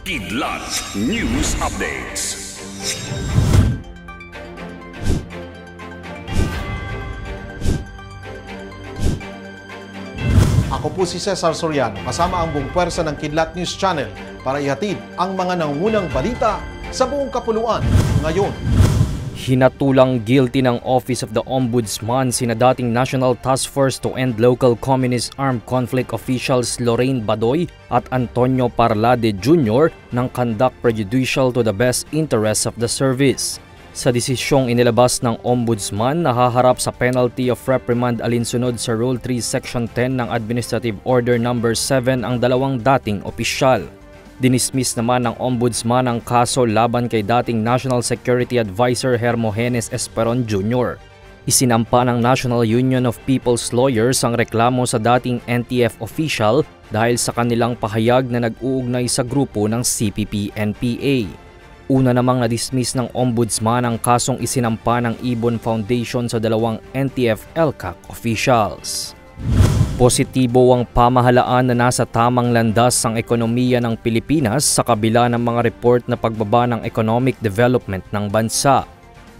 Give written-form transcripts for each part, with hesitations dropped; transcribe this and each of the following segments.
Kidlat News Updates. Ako po si Cesar Soriano, kasama ang buong pwersa ng Kidlat News Channel para ihatid ang mga nangungunang balita sa buong kapuluan ngayon. Hinatulang guilty ng Office of the Ombudsman sina dating National Task Force to End Local Communist Armed Conflict officials Lorraine Badoy at Antonio Parlade Jr. ng conduct prejudicial to the best interests of the service. Sa desisyong inilabas ng Ombudsman, nahaharap sa penalty of reprimand alinsunod sa Rule 3 Section 10 ng Administrative Order No. 7 ang dalawang dating opisyal. Dinismiss naman ng Ombudsman ang kaso laban kay dating National Security Advisor Hermogenes Esperon Jr. Isinampa ng National Union of People's Lawyers ang reklamo sa dating NTF official dahil sa kanilang pahayag na nag-uugnay sa grupo ng CPP-NPA. Una namang na-dismiss ng Ombudsman ang kasong isinampa ng Ibon Foundation sa dalawang NTF-ELCAC officials. Positibo ang pamahalaan na nasa tamang landas ang ekonomiya ng Pilipinas sa kabila ng mga report na pagbaba ng economic development ng bansa.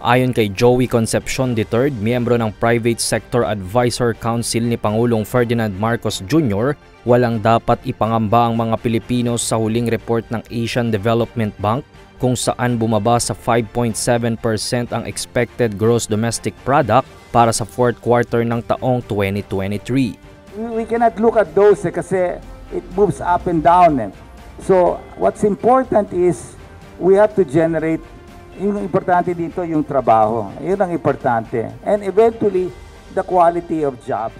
Ayon kay Joey Concepcion III, miyembro ng Private Sector Advisor Council ni Pangulong Ferdinand Marcos Jr., walang dapat ipangamba ang mga Pilipino sa huling report ng Asian Development Bank kung saan bumaba sa 5.7% ang expected gross domestic product para sa fourth quarter ng taong 2023. We cannot look at those kasi it moves up and down. So what's important is we have to generate, yung importante dito yung trabaho. Yun ang importante. And eventually, the quality of jobs.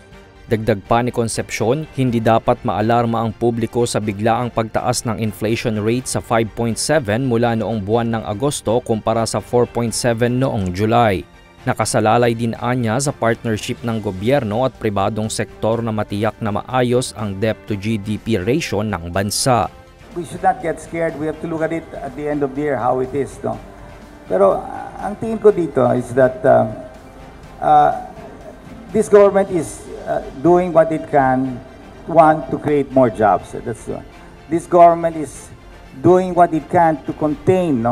Dagdag pa ni Concepcion, hindi dapat maalarma ang publiko sa biglaang pagtaas ng inflation rate sa 5.7 mula noong buwan ng Agosto kumpara sa 4.7 noong July. Nakasalalay din anya sa partnership ng gobyerno at pribadong sektor na matiyak na maayos ang debt-to-GDP ratio ng bansa. We should not get scared. We have to look at it at the end of the year how it is. No? Pero ang tingin ko dito is that this government is doing what it can to create more jobs. This government is doing what it can to contain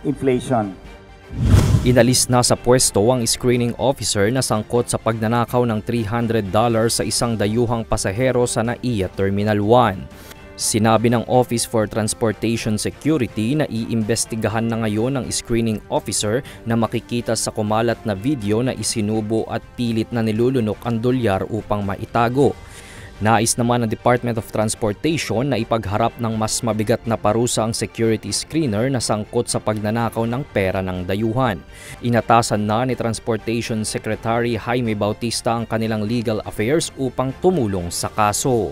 inflation. Inalis na sa pwesto ang screening officer na sangkot sa pagnanakaw ng $300 sa isang dayuhang pasahero sa NAIA Terminal 1. Sinabi ng Office for Transportation Security na iimbestigahan na ngayon ng screening officer na makikita sa kumalat na video na isinubo at pilit na nilulunok ang dolyar upang maitago. Nais naman ng Department of Transportation na ipagharap ng mas mabigat na parusa ang security screener na sangkot sa pagnanakaw ng pera ng dayuhan. Inatasan na ni Transportation Secretary Jaime Bautista ang kanilang legal affairs upang tumulong sa kaso.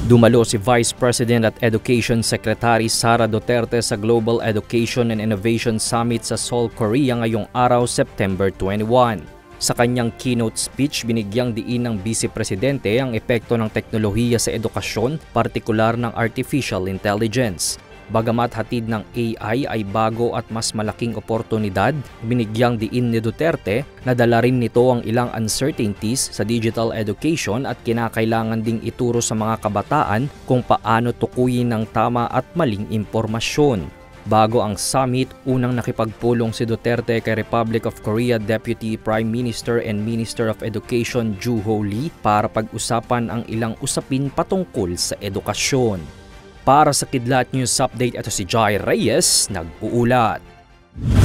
Dumalo si Vice President at Education Secretary Sara Duterte sa Global Education and Innovation Summit sa Seoul, Korea ngayong araw, September 21. Sa kanyang keynote speech, binigyang diin ng Vice Presidente ang epekto ng teknolohiya sa edukasyon, partikular ng artificial intelligence. Bagamat hatid ng AI ay bago at mas malaking oportunidad, binigyang diin ni Duterte na dala rin nito ang ilang uncertainties sa digital education at kinakailangan ding ituro sa mga kabataan kung paano tukuyin ng tama at maling impormasyon. Bago ang summit, unang nakipagpulong si Duterte kay Republic of Korea Deputy Prime Minister and Minister of Education Joo Ho Lee para pag-usapan ang ilang usapin patungkol sa edukasyon. Para sa Kidlat News Update, ito si Jai Reyes, nag-uulat.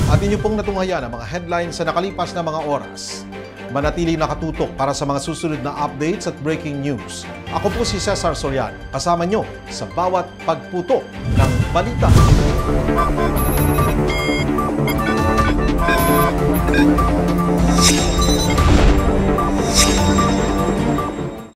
At inyo pong natunghayan ang mga headlines sa nakalipas na mga oras. Manatiling nakatutok para sa mga susunod na updates at breaking news. Ako po si Cesar Soriano, kasama nyo sa bawat pagputok ng balita.